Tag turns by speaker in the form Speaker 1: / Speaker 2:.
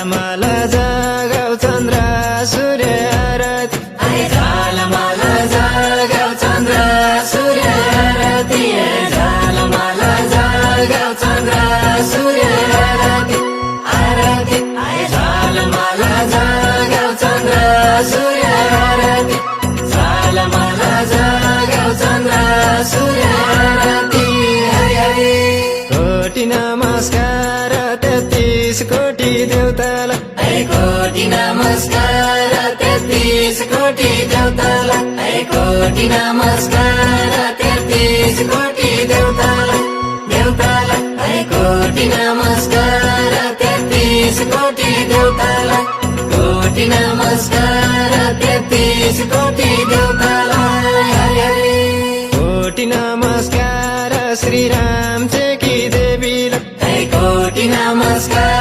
Speaker 1: झालमाला जागाव चंद्र सूर्य आरती झालमाला जागाव चंद्र सूर्य आरती झालमाला जागाव चंद्र सूर्य आरती आरती झालमाला जागाव चंद्र सूर्य आरती झालमाला जागाव चंद्र सूर्य आरती हरि हरि कोटी नमस्कार 33 कोटी देवताला कोटी नमस्कार 33 कोटी देवताला कोटी नमस्कार 33 कोटी देवताला देवताला कोटी नमस्कार 33 कोटी देवताला कोटी नमस्कार 33 कोटी देवताला हरि हरि कोटी नमस्कार श्रीरामचे की देवीला कोटी नमस्कार